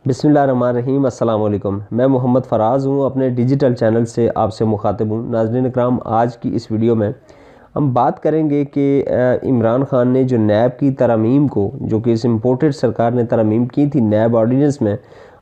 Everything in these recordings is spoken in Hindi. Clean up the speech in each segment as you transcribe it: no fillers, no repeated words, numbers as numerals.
बिस्मिल्लाहिर्रहमानिर्रहीम। अस्सलाम वालेकुम। मैं मोहम्मद फ़राज़ हूँ, अपने डिजिटल चैनल से आपसे मुखातिब हूँ। नाज़रीन इकराम, आज की इस वीडियो में हम बात करेंगे कि इमरान ख़ान ने जो नैब की तरमीम को, जो कि इस इम्पोर्टेड सरकार ने तरमीम की थी नैब ऑर्डीनेंस में,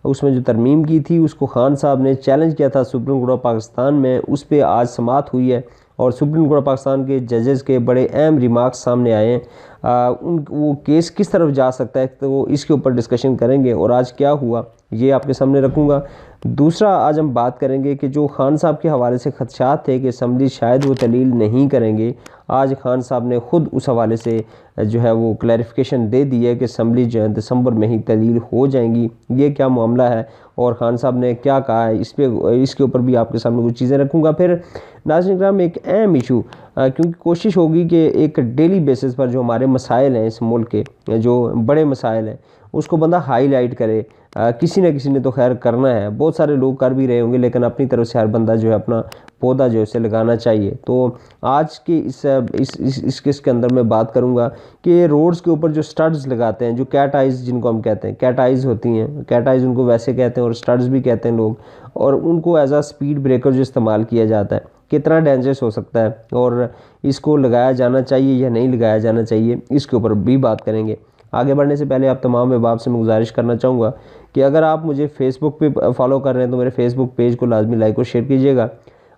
उसमें जो तरमीम की थी उसको ख़ान साहब ने चैलेंज किया था सुप्रीम कोर्ट ऑफ पाकिस्तान में। उस पर आज समाअत हुई है और सुप्रीम कोर्ट ऑफ पाकिस्तान के जजेस के बड़े अहम रिमार्क्स सामने आए हैं। वो केस किस तरफ जा सकता है, तो इसके ऊपर डिस्कशन करेंगे और आज क्या हुआ ये आपके सामने रखूँगा। दूसरा, आज हम बात करेंगे कि जो ख़ान साहब के हवाले से खदशात थे कि असम्बली शायद वो तलील नहीं करेंगे, आज ख़ान साहब ने ख़ुद उस हवाले से जो है वो क्लैरिफिकेशन दे दी है कि असम्बली जो है दिसंबर में ही तलील हो जाएंगी। ये क्या मामला है और ख़ान साहब ने क्या कहा है, इसके ऊपर भी आपके सामने कुछ चीज़ें रखूँगा। फिर नाज़रीन इकराम, एक अहम इशू, क्योंकि कोशिश होगी कि एक डेली बेसिस पर जो हमारे मसाइल हैं इस मुल्क के, जो बड़े मसाइल हैं, उसको बंदा हाईलाइट करे। किसी न किसी ने तो खैर करना है, बहुत सारे लोग कर भी रहे होंगे, लेकिन अपनी तरफ से हर बंदा जो है अपना पौधा जो है उसे लगाना चाहिए। तो आज के इस केस के अंदर मैं बात करूंगा कि रोड्स के ऊपर जो स्टड्स लगाते हैं, जो कैट आइज़ जिनको हम कहते हैं, कैट आइज़ होती हैं, कैट आइज़ उनको वैसे कहते हैं और स्टड्स भी कहते हैं लोग, और उनको एज आ स्पीड ब्रेकर जो इस्तेमाल किया जाता है, कितना डेंजरस हो सकता है और इसको लगाया जाना चाहिए या नहीं लगाया जाना चाहिए, इसके ऊपर भी बात करेंगे। आगे बढ़ने से पहले आप तमाम अहबाब से मैं गुजारिश करना चाहूँगा कि अगर आप मुझे फेसबुक पे फॉलो कर रहे हैं तो मेरे फेसबुक पेज को लाजमी लाइक और शेयर कीजिएगा।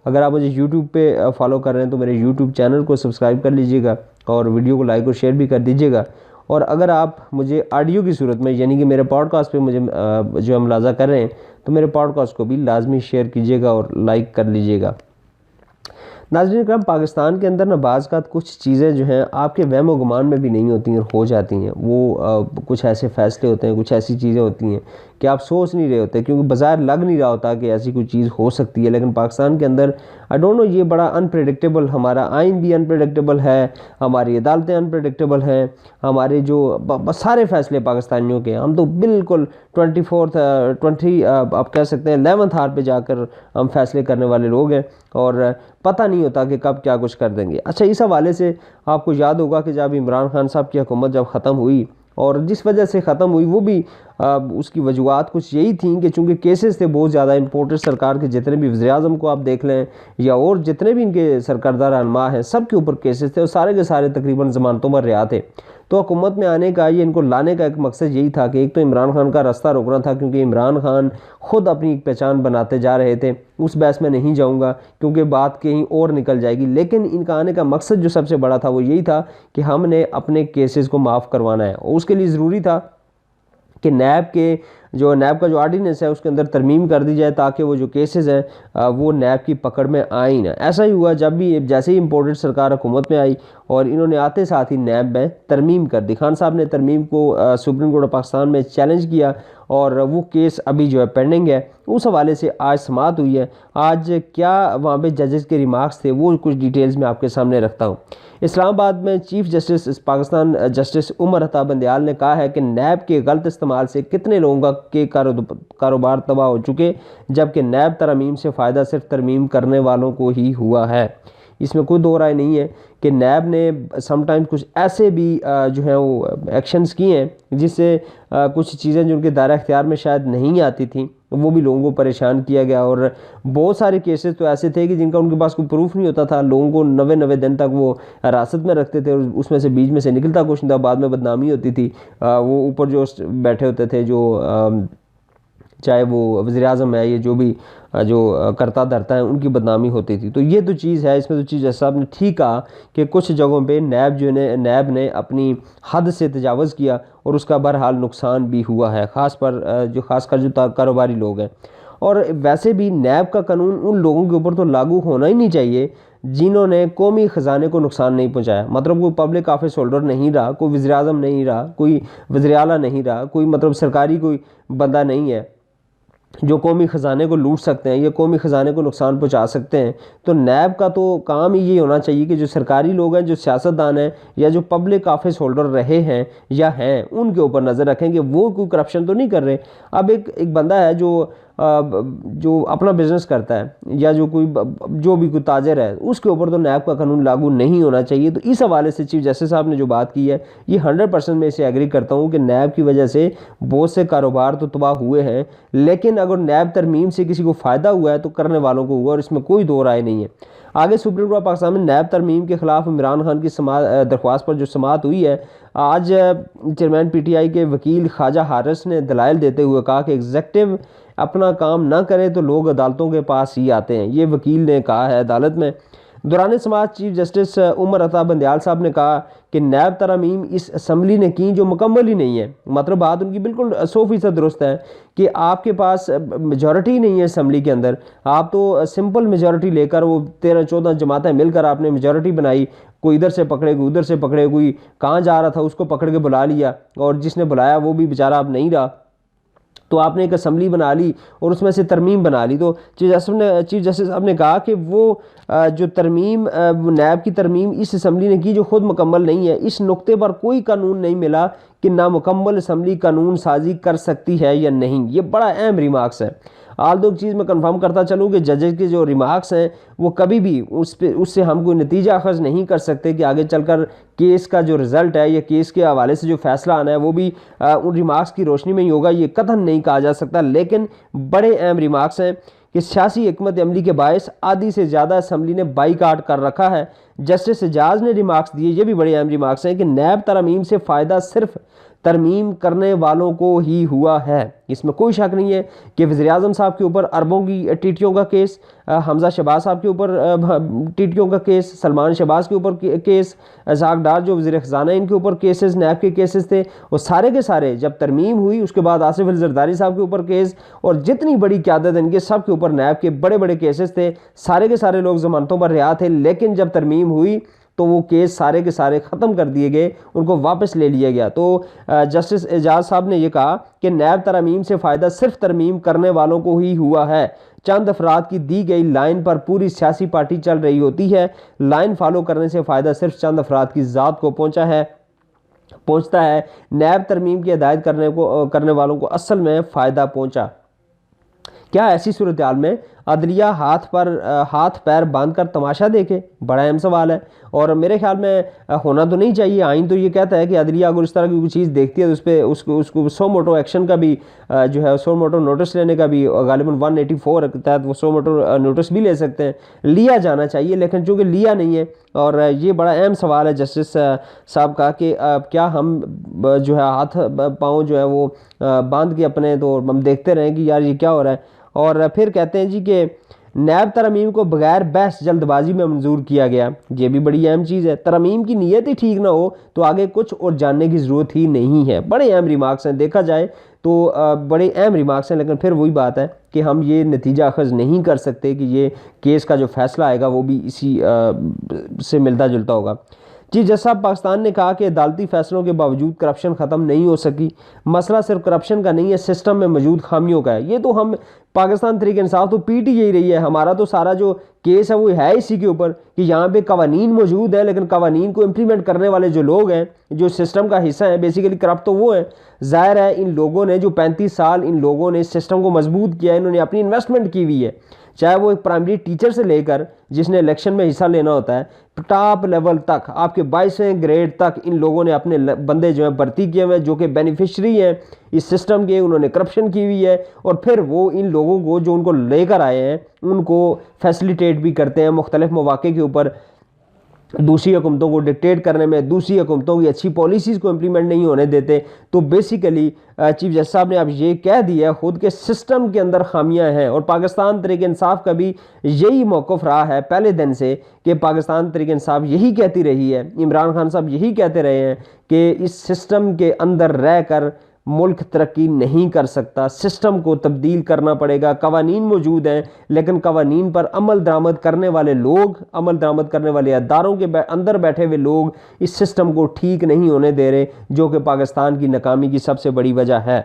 अगर आप मुझे यूट्यूब पे फॉलो कर रहे हैं तो मेरे यूट्यूब चैनल को सब्सक्राइब कर लीजिएगा और वीडियो को लाइक और शेयर भी कर दीजिएगा। और अगर आप मुझे ऑडियो की सूरत में, यानी कि मेरे पॉडकास्ट पे मुझे जो हम मुलाज़ा कर रहे हैं, तो मेरे पॉडकास्ट को भी लाजमी शेयर कीजिएगा और लाइक कर लीजिएगा। नाज़रीन इकराम, पाकिस्तान के अंदर ना बाज़ का कुछ चीज़ें जो हैं आपके वहम व गुमान में भी नहीं होती हैं और हो जाती हैं। वो कुछ ऐसे फ़ैसले होते हैं, कुछ ऐसी चीज़ें होती हैं कि आप सोच नहीं रहे होते, क्योंकि बाज़ार लग नहीं रहा होता कि ऐसी कोई चीज़ हो सकती है। लेकिन पाकिस्तान के अंदर आई डोंट नो, ये बड़ा अनप्रेडिक्टेबल, हमारा आइन भी अनप्रेडिक्टेबल है, हमारी अदालतें अनप्रेडिक्टेबल हैं, हमारे जो सारे फ़ैसले पाकिस्तानियों के, हम तो बिल्कुल 20 आप कह सकते हैं 11th आवर पे जाकर हम फैसले करने वाले लोग हैं और पता नहीं होता कि कब क्या कुछ कर देंगे। अच्छा, इस हवाले से आपको याद होगा कि जब इमरान खान साहब की हुकूमत जब ख़त्म हुई, और जिस वजह से ख़त्म हुई वो भी उसकी वजूहत कुछ यही थी कि चूँकि केसेस थे बहुत ज़्यादा इंपोर्टेड, सरकार के जितने भी वज़ीर-ए-आज़म को आप देख लें या और जितने भी इनके सरकर्दा रहनुमा हैं, सब के ऊपर केसेस थे और सारे के सारे तकरीबन ज़मानतों पर रिहा थे। तो हुकूमत में आने का, ये इनको लाने का एक मकसद यही था कि एक तो इमरान खान का रास्ता रोकना था, क्योंकि इमरान खान ख़ुद अपनी एक पहचान बनाते जा रहे थे। उस बहस में नहीं जाऊंगा क्योंकि बात कहीं और निकल जाएगी, लेकिन इनका आने का मकसद जो सबसे बड़ा था वो यही था कि हमने अपने केसेस को माफ़ करवाना है। और उसके लिए ज़रूरी था कि नैब का जो ऑर्डिनेंस है उसके अंदर तरमीम कर दी जाए, ताकि वो जो केसेस हैं वो नैब की पकड़ में आए ना। ऐसा ही हुआ, जैसे ही इम्पोर्टेड सरकार हुकूमत में आई और इन्होंने आते साथ ही नैब में तरमीम कर दी। खान साहब ने तरमीम को सुप्रीम कोर्ट ऑफ पाकिस्तान में चैलेंज किया और वो केस अभी जो है पेंडिंग है। उस हवाले से आज समाअत हुई है। आज क्या वहाँ पे जजेस के रिमार्क्स थे वो कुछ डिटेल्स में आपके सामने रखता हूँ। इस्लामाबाद में chief justice Pakistan justice Umar Ata Bandial ने कहा है कि नैब के गलत इस्तेमाल से कितने लोगों के कारोबार तबाह हो चुके, जबकि नैब तरमीम से फ़ायदा सिर्फ तरमीम करने वालों को ही हुआ है। इसमें कोई दो राय नहीं है कि नैब ने समटाइम्स कुछ ऐसे भी जो है वो एक्शंस किए हैं जिससे कुछ चीज़ें जो उनके दायरा इख्तियार में शायद नहीं आती थी वो भी लोगों को परेशान किया गया। और बहुत सारे केसेस तो ऐसे थे कि जिनका उनके पास कोई प्रूफ नहीं होता था, लोगों को 90 दिन तक वो हिरासत में रखते थे और उसमें से बीच में से निकलता कुछ नहीं था, बाद में बदनामी होती थी। वो ऊपर जो बैठे होते थे, जो चाहे वो वज़ीर-ए-आज़म है, ये जो भी जो करता धरता है, उनकी बदनामी होती थी। तो ये तो चीज़ है, इसमें तो चीज़ ऐसा आपने ठीक कहा कि कुछ जगहों पे नैब ने अपनी हद से तजावज़ किया और उसका बहरहाल नुकसान भी हुआ है, ख़ासकर जो कारोबारी लोग हैं। और वैसे भी नैब का कानून उन लोगों के ऊपर तो लागू होना ही नहीं चाहिए जिन्होंने कौमी ख़जाने को नुकसान नहीं पहुंचाया। मतलब कोई पब्लिक ऑफिस होल्डर नहीं रहा, कोई वज़ीर-ए-आज़म नहीं रहा, कोई वज़ीर-ए-आला नहीं रहा, कोई मतलब सरकारी कोई बंदा नहीं है जो कौमी ख़जाने को लूट सकते हैं या कौमी ख़जाने को नुकसान पहुंचा सकते हैं। तो नैब का तो काम ही ये होना चाहिए कि जो सरकारी लोग हैं, जो सियासतदान हैं या जो पब्लिक ऑफिस होल्डर रहे हैं या हैं, उनके ऊपर नज़र रखें कि वो कोई करप्शन तो नहीं कर रहे। अब एक बंदा है जो जो अपना बिजनेस करता है या जो भी कोई ताजर है उसके ऊपर तो नैब का कानून लागू नहीं होना चाहिए। तो इस हवाले से चीफ जस्टिस साहब ने जो बात की है ये 100% मैं इसे एग्री करता हूँ कि नैब की वजह से बहुत से कारोबार तो तबाह हुए हैं, लेकिन अगर नैब तरमीम से किसी को फ़ायदा हुआ है तो करने वालों को हुआ और इसमें कोई दो राय नहीं है। आगे सुप्रीम कोर्ट पाकिस्तान में नैब तरमीम के खिलाफ इमरान खान की दरख्वास्त पर जो समाअत हुई है, आज चेयरमैन PTI के वकील ख्वाजा हारिस ने दलाइल देते हुए कहा कि एग्जेक्टिव अपना काम ना करे तो लोग अदालतों के पास ही आते हैं। ये वकील ने कहा है अदालत में। दौरान समाअत चीफ जस्टिस उमर अता बंदयाल साहब ने कहा कि नैब तरमीम इस असम्बली ने की जो मुकम्मल ही नहीं है। मतलब बात उनकी बिल्कुल 100% दुरुस्त है कि आपके पास मेजॉरिटी नहीं है असम्बली के अंदर। आप तो सिंपल मेजॉरिटी लेकर वो 13-14 जमातें मिलकर आपने मेजॉरिटी बनाई, कोई इधर से पकड़े कोई उधर से पकड़े, कोई कहाँ जा रहा था उसको पकड़ के बुला लिया और जिसने बुलाया वो भी बेचारा अब नहीं रहा, तो आपने एक असम्बली बना ली और उसमें से तरमीम बना ली। तो चीफ जस्टिस साहब ने कहा कि वो जो तरमीम नैब की तरमीम इस असम्बली ने की जो खुद मुकम्मल नहीं है, इस नुक्ते पर कोई कानून नहीं मिला कि नामुकम्मल असम्बली कानून साजी कर सकती है या नहीं। ये बड़ा अहम रिमार्क्स है। आल दो चीज़ मैं कंफर्म करता चलूँ कि जजेस के जो रिमार्क्स हैं वो कभी भी उससे हम कोई नतीजा अखज़ नहीं कर सकते कि आगे चलकर केस का जो रिज़ल्ट है या केस के हवाले से जो फैसला आना है वो भी उन रिमार्क्स की रोशनी में ही होगा, ये कतई नहीं कहा जा सकता। लेकिन बड़े अहम रिमार्क्स हैं कि सियासी हिकमत अमली के बायस आधी से ज़्यादा असम्बली ने बाईकाट कर रखा है। जस्टिस एजाज ने रिमार्क्स दिए, ये भी बड़े अहम रिमार्क्स हैं कि नैब तरमीम से फ़ायदा सिर्फ तरमीम करने वालों को ही हुआ है। इसमें कोई शक नहीं है कि वज़ीर-ए-आज़म साहब के ऊपर अरबों की टीटियों का केस, हमजा शहबाज साहब के ऊपर टीटियों का केस, सलमान शहबाज के ऊपर केस, इसाक डार जो वज़ीर ख़ज़ाना इनके ऊपर केसेस, नैब के केसेस थे, और सारे के सारे जब तरमीम हुई उसके बाद आसिफ अली ज़रदारी साहब के ऊपर केस और जितनी बड़ी क़यादत इनके सब के ऊपर नैब के बड़े बड़े केसेस थे। सारे के सारे लोग ज़मानतों पर रिहा थे, लेकिन जब तरमीम हुई तो वो केस सारे के सारे ख़त्म कर दिए गए, उनको वापस ले लिया गया। तो जस्टिस एजाज साहब ने यह कहा कि नैब तरमीम से फ़ायदा सिर्फ तरमीम करने वालों को ही हुआ है। चंद अफराद की दी गई लाइन पर पूरी सियासी पार्टी चल रही होती है। लाइन फॉलो करने से फ़ायदा सिर्फ चंद अफराद की ज़ात को पहुँचता है। नैब तरमीम की हिदायत करने वालों को असल में फ़ायदा पहुँचा। क्या ऐसी सूरत हाल में अदलिया हाथ पैर बांध कर तमाशा देखे? बड़ा अहम सवाल है और मेरे ख्याल में होना तो नहीं चाहिए। आइन तो ये कहता है कि अदलिया अगर इस तरह की कोई चीज़ देखती है तो उस पर उसको सो मोटो एक्शन का भी जो है सो मोटो नोटिस लेने का भी गालिबन 184 के तहत वो सो मोटो नोटिस भी ले सकते हैं, लिया जाना चाहिए। लेकिन चूँकि लिया नहीं है और ये बड़ा अहम सवाल है जस्टिस साहब का कि क्या हम जो है हाथ पाँव जो है वो बांध के अपने तो हम देखते रहें कि यार ये क्या हो रहा है। और फिर कहते हैं जी कि नैब तरमीम को बगैर बहस जल्दबाजी में मंजूर किया गया। ये भी बड़ी अहम चीज़ है। तरमीम की नीयत ही ठीक ना हो तो आगे कुछ और जानने की ज़रूरत ही नहीं है। बड़े अहम रिमार्क्स हैं, देखा जाए तो बड़े अहम रिमार्क्स हैं, लेकिन फिर वही बात है कि हम ये नतीजा अखज़ नहीं कर सकते कि ये केस का जो फैसला आएगा वो भी इसी से मिलता जुलता होगा। जी जज साहब, पाकिस्तान ने कहा कि अदालती फैसलों के बावजूद करप्शन ख़त्म नहीं हो सकी। मसला सिर्फ करप्शन का नहीं है, सिस्टम में मौजूद खामियों का है। ये तो हम पाकिस्तान तहरीक इंसाफ तो पीट ही यही रही है। हमारा तो सारा जो केस है वो है इसी के ऊपर कि यहाँ पे कवानीन मौजूद है, लेकिन कवानीन को इम्प्लीमेंट करने वाले जो लोग हैं, जो सिस्टम का हिस्सा है, बेसिकली करप्ट तो वो है। ज़ाहिर है इन लोगों ने जो 35 साल इन लोगों ने सिस्टम को मजबूत किया है, इन्होंने अपनी इन्वेस्टमेंट की हुई है, चाहे वो एक प्राइमरी टीचर से लेकर जिसने इलेक्शन में हिस्सा लेना होता है टॉप लेवल तक, आपके 22वें ग्रेड तक इन लोगों ने अपने बंदे जो है भर्ती किए हुए हैं जो कि बेनिफिशरी हैं इस सिस्टम के। उन्होंने करप्शन की हुई है और फिर वो इन लोगों को जो उनको लेकर आए हैं उनको फैसिलिटेट भी करते हैं मुख्तलिफ मौके के ऊपर, दूसरी हुकूमतों को डिक्टेट करने में, दूसरी हुकूमतों की अच्छी पॉलिसीज़ को इम्प्लीमेंट नहीं होने देते। तो बेसिकली चीफ जस्टिस साहब ने अब ये कह दिया खुद के सिस्टम के अंदर खामियां हैं। और पाकिस्तान तहरीक इंसाफ का भी यही मौक़िफ़ रहा है पहले दिन से कि पाकिस्तान तहरीक इंसाफ यही कहती रही है, इमरान खान साहब यही कहते रहे हैं कि इस सिस्टम के अंदर रह कर मुल्क तरक्की नहीं कर सकता, सिस्टम को तब्दील करना पड़ेगा। कवानीन मौजूद हैं लेकिन कवानीन पर अमल दरामद करने वाले लोग, अमल दरामद करने वाले अदारों के अंदर बैठे हुए लोग इस सिस्टम को ठीक नहीं होने दे रहे, जो कि पाकिस्तान की नाकामी की सबसे बड़ी वजह है।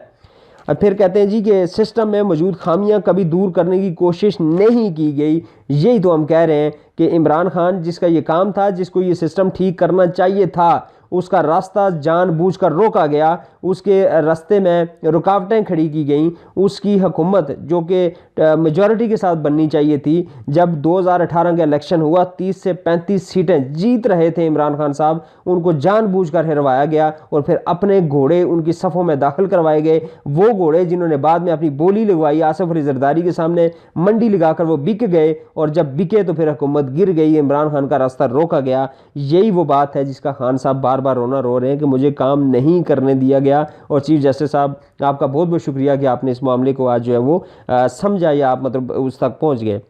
और फिर कहते हैं जी कि सिस्टम में मौजूद खामियां कभी दूर करने की कोशिश नहीं की गई। यही तो हम कह रहे हैं कि इमरान खान जिसका ये काम था, जिसको ये सिस्टम ठीक करना चाहिए था, उसका रास्ता जानबूझकर रोका गया, उसके रास्ते में रुकावटें खड़ी की गई। उसकी हुकूमत जो कि मेजॉरिटी के साथ बननी चाहिए थी, जब 2018 का इलेक्शन हुआ 30 से 35 सीटें जीत रहे थे इमरान खान साहब, उनको जानबूझकर हरवाया गया और फिर अपने घोड़े उनकी सफ़ों में दाखिल करवाए गए। वो घोड़े जिन्होंने बाद में अपनी बोली लगवाई आसिफ अली जरदारी के सामने, मंडी लगाकर वो बिक गए, और जब बिके तो फिर हुकूमत गिर गई, इमरान खान का रास्ता रोका गया। यही वो बात है जिसका खान साहब बार बार रो रहे हैं कि मुझे काम नहीं करने दिया गया। और चीफ जस्टिस साहब, आपका बहुत बहुत शुक्रिया कि आपने इस मामले को आज जो है वो समझा, या आप मतलब उस तक पहुंच गए।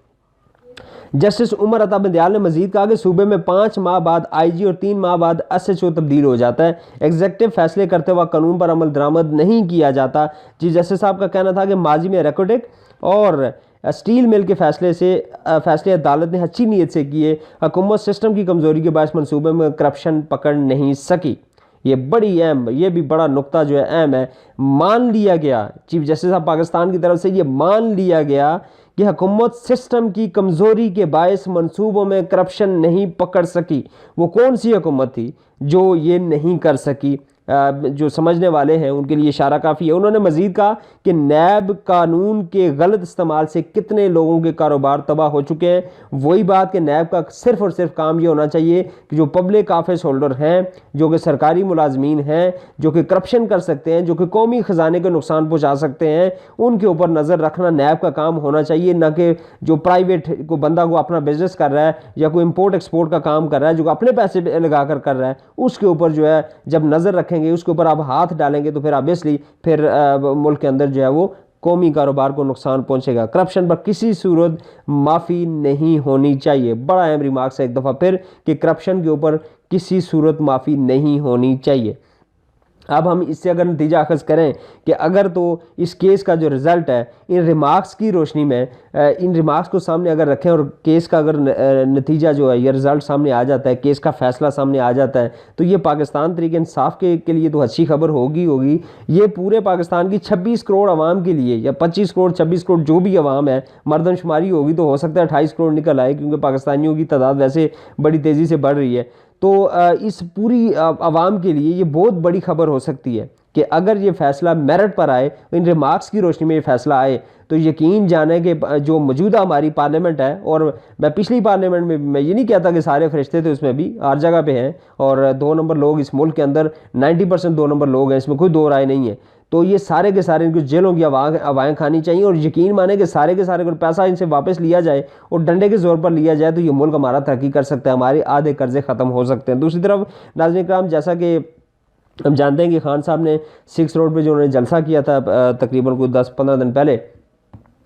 जस्टिस उमर अता बंदयाल ने मजीद कहा कि सूबे में 5 माह बाद IG और 3 माह बाद SHO तब्दील हो जाता है। एग्जेक्टिव फैसले करते वक्त कानून पर अमल दरामद नहीं किया जाता। चीफ जस्टिस साहब का कहना था कि माजी में रेकोटेक और स्टील मिल के फैसले अदालत ने अच्छी नीयत से किए। हुकूमत सिस्टम की कमज़ोरी के बायस मनसूबे में करप्शन पकड़ नहीं सकी। ये बड़ी अहम, ये भी बड़ा नुक्ता जो है अहम है। मान लिया गया, चीफ जस्टिस साहब पाकिस्तान की तरफ से ये मान लिया गया कि हुकूमत सिस्टम की कमज़ोरी के बायस मंसूबों में करप्शन नहीं पकड़ सकी। वो कौन सी हुकूमत थी जो ये नहीं कर सकी? जो समझने वाले हैं उनके लिए इशारा काफ़ी है। उन्होंने मजीद कहा कि नैब कानून के गलत इस्तेमाल से कितने लोगों के कारोबार तबाह हो चुके हैं। वही बात कि नैब का सिर्फ और सिर्फ काम ये होना चाहिए कि जो पब्लिक ऑफिस होल्डर हैं, जो कि सरकारी मुलाजमीन हैं, जो कि करप्शन कर सकते हैं, जो कि कौमी ख़जाने को नुकसान पहुँचा सकते हैं, उनके ऊपर नज़र रखना नैब का काम होना चाहिए। न कि जो प्राइवेट को बंदा को अपना बिजनेस कर रहा है या कोई इम्पोर्ट एक्सपोर्ट का काम कर रहा है, जो अपने पैसे लगा कर रहा है, उसके ऊपर जो है जब नज़र रखेंगे, उसके ऊपर आप हाथ डालेंगे तो फिर ऑब्वियसली फिर मुल्क के अंदर जो है वो कौमी कारोबार को नुकसान पहुंचेगा। करप्शन पर किसी सूरत माफ़ी नहीं होनी चाहिए। बड़ा अहम रिमार्क्स है एक दफ़ा फिर कि करप्शन के ऊपर किसी सूरत माफ़ी नहीं होनी चाहिए। अब हम इससे अगर नतीजा अखज़ करें कि अगर तो इस केस का जो रिज़ल्ट है इन रिमार्क्स की रोशनी में, इन रिमार्क्स को सामने अगर रखें और केस का अगर नतीजा जो है ये रिज़ल्ट सामने आ जाता है, केस का फ़ैसला सामने आ जाता है, तो ये पाकिस्तान तरीके इंसाफ के लिए तो अच्छी खबर होगी। ये पूरे पाकिस्तान की 26 करोड़ आवाम के लिए, या 25 करोड़ 26 करोड़ जो भी आवाम है, मरदमशुमारी होगी तो हो सकता है 28 करोड़ निकल आए, क्योंकि पाकिस्तानियों की तादाद वैसे बड़ी तेज़ी से बढ़ रही है। तो इस पूरी आवाम के लिए ये बहुत बड़ी खबर हो सकती है कि अगर ये फ़ैसला मेरिट पर आए, इन रिमार्क्स की रोशनी में ये फ़ैसला आए, तो यकीन जाने कि जो मौजूदा हमारी पार्लियामेंट है, और मैं पिछली पार्लियामेंट में मैं ये नहीं कहता कि सारे फरिश्ते थे, उसमें भी हर जगह पे हैं, और 2 नंबर लोग इस मुल्क के अंदर 90% 2 नंबर लोग हैं, इसमें कोई दो राय नहीं है। तो ये सारे के सारे इनको जेलों की हवाएं खानी चाहिए, और यकीन माने कि सारे के सारे अगर पैसा इनसे वापस लिया जाए और डंडे के जोर पर लिया जाए तो ये मुल्क हमारा तरक्की कर सकता है, हमारे आधे कर्जे ख़त्म हो सकते हैं। दूसरी तरफ नाज़रीन इकराम, जैसा कि हम जानते हैं कि खान साहब ने 6 रोड पे जो उन्होंने जलसा किया था तकरीबन कोई 10-15 दिन पहले,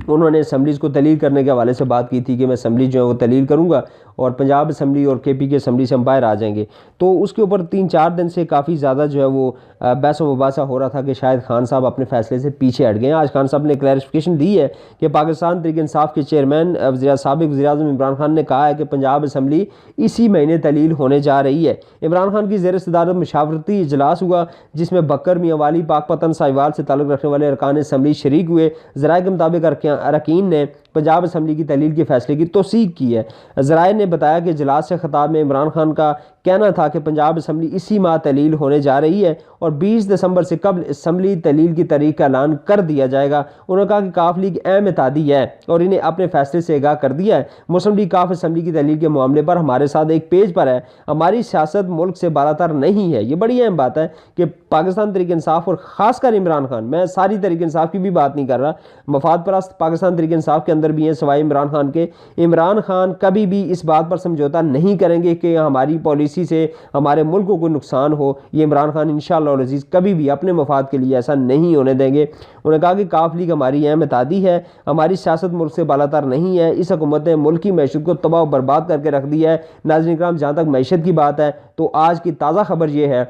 उन्होंने असम्बलीज़ को तलील करने के हवाले से बात की थी कि मैं असम्बली जो है वो तलील करूँगा और पंजाब असम्बली और KP की असम्बली से हम बाहर आ जाएंगे। तो उसके ऊपर 3-4 दिन से काफ़ी ज़्यादा जो है वो बहस व मुबासा हो रहा था कि शायद खान साहब अपने फैसले से पीछे हट गए। आज खान साहब ने क्लैरिफिकेशन दी है कि पाकिस्तान तहरीक इंसाफ के चेयरमैन साबिक़ वज़ीर-ए-आज़म इमरान खान ने कहा है कि पंजाब असम्बली इसी महीने तलील होने जा रही है। इमरान खान की ज़ेर सदारत मशावरती इजलास हुआ, जिसमें बकर मियाँ वाली, पाकपतन, साहिवाल से ताल्लुक़ रखने वाले अरकान असम्बली शरीक हुए। ज़राए के मुताबिक अरकान ने पंजाब असम्बली की तहलील के फैसले की तौसीक की है। ज़राए ने बताया कि इजलास से खिताब में इमरान खान का कहना था कि पंजाब असम्बली इसी माह तहलील होने जा रही है और 20 दिसंबर से कबल असम्बली तहलील की तारीख का ऐलान कर दिया जाएगा। उन्होंने कहा कि काफ लीग अहम इत्तेहादी है और इन्हें अपने फैसले से आगाह कर दिया है। मुस्लिम लीग काफ असम्बली की तहलील के मामले पर हमारे साथ एक पेज पर है। हमारी सियासत मुल्क से बालातर नहीं है। ये बड़ी अहम बात है कि पाकिस्तान तहरीक इंसाफ और ख़ासकर इमरान खान, मैं सारी तहरीक इंसाफ की भी बात नहीं कर रहा, मफाद परस्त पाकिस्तान तहरीक इंसाफ के अंदर भी हैं सवाए इमरान खान के। इमरान खान कभी भी इस बात पर समझौता नहीं करेंगे कि हमारी पॉलिसी से हमारे मुल्क को कोई नुकसान हो। ये इमरान खान इंशाअल्लाह अज़ीज़ कभी भी अपने मफाद के लिए ऐसा नहीं होने देंगे। उन्होंने कहा कि काफ लीग हमारी अहम इत्तेहादी है, हमारी सियासत मुल्क से बालातर नहीं है। इस हुकूमत ने मुल्क की मैशत को तबाह बर्बाद करके रख दिया है। नाज़रीन इकराम, जहाँ तक मैशत की बात है तो आज की ताज़ा खबर ये है,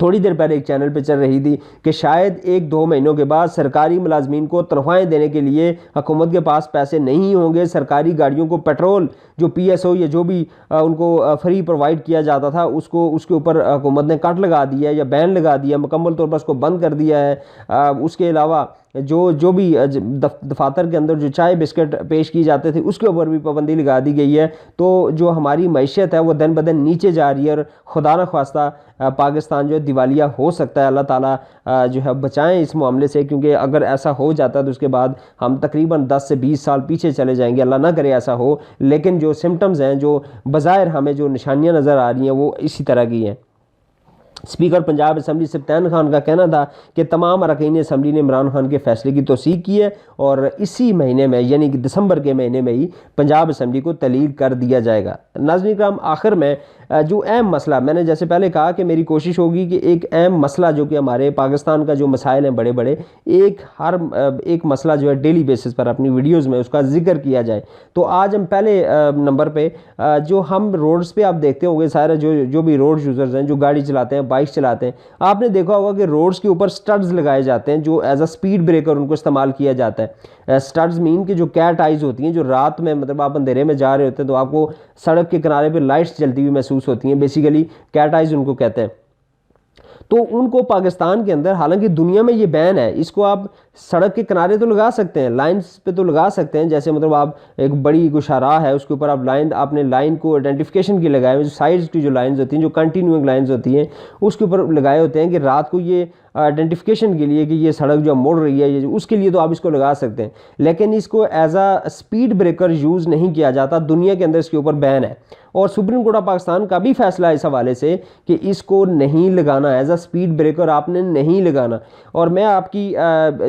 थोड़ी देर पहले एक चैनल पे चल रही थी कि शायद 1-2 महीनों के बाद सरकारी मुलाजमीन को तनख्वाहें देने के लिए हुकूमत के पास पैसे नहीं होंगे। सरकारी गाड़ियों को पेट्रोल जो PSO या जो भी उनको फ्री प्रोवाइड किया जाता था उसके ऊपर हुकूमत ने कट लगा दिया या बैन लगा दिया, मुकम्मल तौर पर उसको बंद कर दिया है। उसके अलावा जो भी दफातर के अंदर जो चाय बिस्किट पेश की जाते थे उसके ऊपर भी पाबंदी लगा दी गई है। तो जो हमारी मैशियत है वो दिन ब दिन नीचे जा रही है और खुदा न ख्वास्ता पाकिस्तान जो है दिवालिया हो सकता है। अल्लाह ताला जो है बचाएं इस मामले से, क्योंकि अगर ऐसा हो जाता है तो उसके बाद हम तकरीबन 10 से 20 साल पीछे चले जाएंगे। अल्लाह ना करे ऐसा हो, लेकिन जो सिम्टम्स हैं, जो बज़ाहिर हमें जो निशानियां नज़र आ रही हैं वो इसी तरह की हैं। स्पीकर पंजाब असम्बली सप्तान खान का कहना था कि तमाम अरकान असम्बली ने इमरान खान के फैसले की तौसीक की है और इसी महीने में यानी कि दिसंबर के महीने में ही पंजाब असम्बली को तलील कर दिया जाएगा। नाज़रीन कराम, आखिर में जो अहम मसला, मैंने जैसे पहले कहा कि मेरी कोशिश होगी कि एक अहम मसला जो कि हमारे पाकिस्तान का जो मसाइल हैं बड़े बड़े, एक मसला जो है डेली बेसिस पर अपनी वीडियोज़ में उसका जिक्र किया जाए। तो आज हम पहले नंबर पे जो हम रोड्स पे आप देखते होंगे सारे जो भी रोड यूज़र्स हैं, जो गाड़ी चलाते हैं, बाइक चलाते हैं, आपने देखा होगा कि रोड्स के ऊपर स्टड्स लगाए जाते हैं जो एज अ स्पीड ब्रेकर उनको इस्तेमाल किया जाता है। स्टड्स मीन कि जो कैट आइज़ होती हैं, जो रात में मतलब आप अंधेरे में जा रहे होते हैं तो आपको सड़क के किनारे पर लाइट्स जलती हुई महसूस होती हैं, बेसिकली कैट आइज़ उनको कहते हैं। तो उनको पाकिस्तान के अंदर, हालांकि दुनिया में ये बैन है, इसको आप सड़क के किनारे तो लगा सकते हैं, लाइंस पे तो लगा सकते हैं, जैसे मतलब आप एक बड़ी गुशारा है उसके ऊपर आप आपने लाइन को आइडेंटिफिकेशन की लगाए, जो साइड्स की जो लाइंस होती हैं, जो कंटिन्यूइंग लाइंस होती हैं, उसके ऊपर लगाए होते हैं कि रात को ये आइडेंटिफिकेशन के लिए कि ये सड़क जो मुड़ रही है, ये उसके लिए तो आप इसको लगा सकते हैं। लेकिन इसको as a speed breaker use नहीं किया जाता, दुनिया के अंदर इसके ऊपर बैन है। और सुप्रीम कोर्ट ऑफ पाकिस्तान का भी फैसला है इस हवाले से कि इसको नहीं लगाना, एज अ स्पीड ब्रेकर आपने नहीं लगाना। और मैं आपकी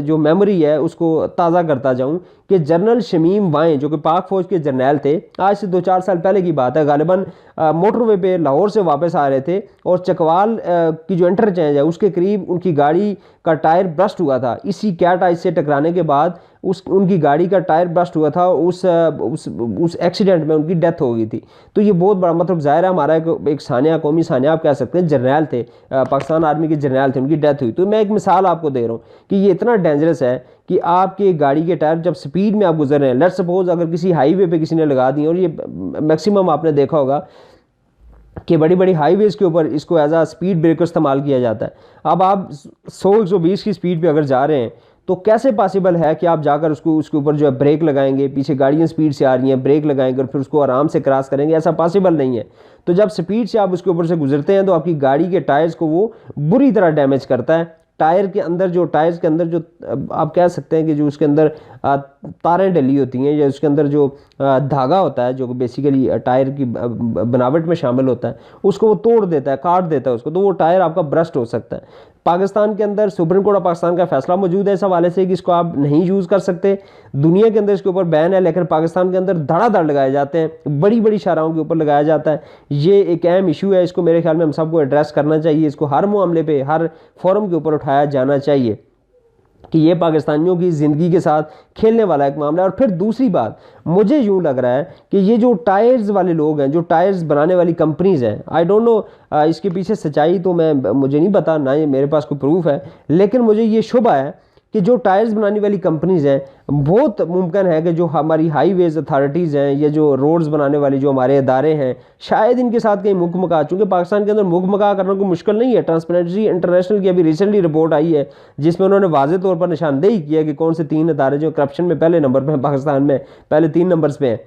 जो मेमोरी है उसको ताज़ा करता जाऊं कि जनरल शमीम वाएं जो कि पाक फौज के जर्नैल थे, आज से 2-4 साल पहले की बात है, गालिबन मोटरवे पे लाहौर से वापस आ रहे थे और चकवाल की जो इंटरचेंज है उसके करीब उनकी गाड़ी का टायर ब्रस्ट हुआ था। इसी कैट आइज से टकराने के बाद उनकी गाड़ी का टायर ब्रस्ट हुआ था, उस एक्सीडेंट में उनकी डेथ हो गई थी। तो ये बहुत बड़ा, मतलब ज़ाहिर है हमारा एक सानिया, कौमी सानिया आप कह सकते हैं, जर्नैल थे, पाकिस्तान आर्मी के जर्नैल थे, उनकी डेथ हुई। तो मैं एक मिसाल आपको दे रहा हूँ कि ये इतना डेंजरस है कि आपके गाड़ी के टायर जब स्पीड में आप गुजर रहे हैं, लेट्स सपोज अगर किसी हाईवे पे किसी ने लगा दी, और ये मैक्सिमम आपने देखा होगा कि बड़ी बड़ी हाईवेज के ऊपर इसको एज आ स्पीड ब्रेकर इस्तेमाल किया जाता है। अब आप 100-120 की स्पीड पे अगर जा रहे हैं तो कैसे पॉसिबल है कि आप जाकर उसके ऊपर जो है ब्रेक लगाएंगे, पीछे गाड़ियाँ स्पीड से आ रही हैं, ब्रेक लगाएंगे और फिर उसको आराम से क्रॉस करेंगे? ऐसा पॉसिबल नहीं है। तो जब स्पीड से आप उसके ऊपर से गुजरते हैं तो आपकी गाड़ी के टायर्स को वो बुरी तरह डैमेज करता है। टायर्स के अंदर जो आप कह सकते हैं कि जो उसके अंदर तारें डली होती हैं या उसके अंदर जो धागा होता है जो बेसिकली टायर की बनावट में शामिल होता है, उसको वो तोड़ देता है, काट देता है उसको, तो वो टायर आपका ब्रस्ट हो सकता है। पाकिस्तान के अंदर सुप्रीम कोर्ट ऑफ पाकिस्तान का फैसला मौजूद है इस हवाले से कि इसको आप नहीं यूज़ कर सकते। दुनिया के अंदर इसके ऊपर बैन है, लेकिन पाकिस्तान के अंदर धड़ाधड़ लगाए जाते हैं, बड़ी बड़ी शाहराहों के ऊपर लगाया जाता है। ये एक अहम इशू है, इसको मेरे ख्याल में हम सबको एड्रेस करना चाहिए, इसको हर मामले पे, हर फोरम के ऊपर उठाया जाना चाहिए कि ये पाकिस्तानियों की ज़िंदगी के साथ खेलने वाला एक मामला है। और फिर दूसरी बात, मुझे यूँ लग रहा है कि ये जो टायर्स वाले लोग हैं, जो टायर्स बनाने वाली कंपनीज़ हैं, आई डोंट नो इसके पीछे सच्चाई तो मुझे नहीं पता, ना ये मेरे पास कोई प्रूफ है, लेकिन मुझे ये शुबा है कि जो टायर्स बनाने वाली कंपनीज़ हैं, बहुत मुमकिन है कि जो हमारी हाईवेज़ अथॉरिटीज़ हैं या जो रोड्स बनाने वाली जो हमारे इदारे हैं, शायद इनके साथ कहीं मुकमका, चूँकि पाकिस्तान के अंदर मुकमका करना कोई मुश्किल नहीं है। ट्रांसपेरेंसी इंटरनेशनल की अभी रिसेंटली रिपोर्ट आई है जिसमें उन्होंने वाज़े तौर पर निशानदेही किया कि कौन से 3 इदारे जो करप्शन में पहले नंबर पर हैं, पाकिस्तान में पहले 3 नंबर्स पे हैं।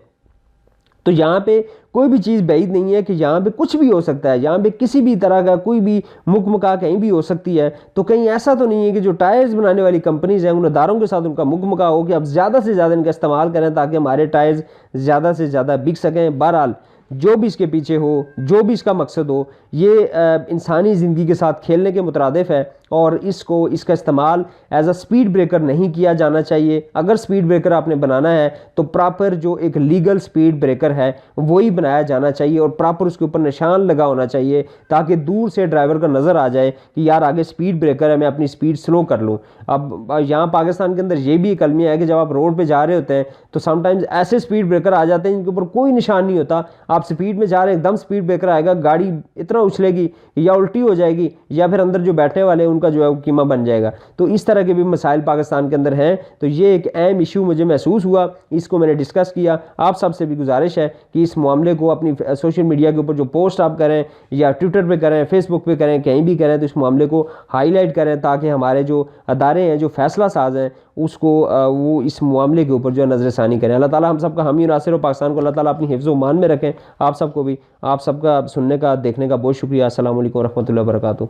तो यहाँ पे कोई भी चीज़ बैद नहीं है कि यहाँ पे कुछ भी हो सकता है, यहाँ पे किसी भी तरह का कोई भी मुकमका कहीं भी हो सकती है। तो कहीं ऐसा तो नहीं है कि जो टायर्स बनाने वाली कंपनीज हैं उन अदारों के साथ उनका मुकमका हो कि अब ज़्यादा से ज़्यादा इनका इस्तेमाल करें ताकि हमारे टायर्स ज़्यादा से ज़्यादा बिक सकें। बहरहाल जो भी इसके पीछे हो, जो भी इसका मकसद हो, ये इंसानी ज़िंदगी के साथ खेलने के मुतरादिफ है और इसका इस्तेमाल एज अ स्पीड ब्रेकर नहीं किया जाना चाहिए। अगर स्पीड ब्रेकर आपने बनाना है तो प्रॉपर जो एक लीगल स्पीड ब्रेकर है वही बनाया जाना चाहिए और प्रॉपर उसके ऊपर निशान लगा होना चाहिए ताकि दूर से ड्राइवर को नज़र आ जाए कि यार आगे स्पीड ब्रेकर है, मैं अपनी स्पीड स्लो कर लूँ। अब यहाँ पाकिस्तान के अंदर ये भी एक अलमिया है कि जब आप रोड पर जा रहे होते हैं तो समटाइम्स ऐसे स्पीड ब्रेकर आ जाते हैं जिनके ऊपर कोई निशान नहीं होता। आप स्पीड में जा रहे हैं, एकदम स्पीड ब्रेकर आएगा, गाड़ी इतना उछलेगी या उल्टी हो जाएगी या फिर अंदर जो बैठने वाले उनका जो है वो कीमा बन जाएगा। तो इस तरह के भी मसाइल पाकिस्तान के अंदर हैं। तो ये एक अहम इशू मुझे महसूस हुआ, इसको मैंने डिस्कस किया। आप सबसे भी गुजारिश है कि इस मामले को अपनी सोशल मीडिया के ऊपर जो पोस्ट आप करें या ट्विटर पे करें, फेसबुक पे करें, कहीं भी करें, तो इस मामले को हाईलाइट करें ताकि हमारे जो अदारे हैं, जो फैसला साज हैं, उसको वो इस मामले के ऊपर जो है नज़रसानी करें। अल्लाह ताला हम सबका हामी नासिर और पाकिस्तान को अल्लाह ताला अपनी हिफ्ज़ व मान में रखें। आप सबको भी, आप सबका सुनने का, देखने का बहुत शुक्रिया। अस्सलाम वालेकुम रहमतुल्लाहि व बरकातुहू।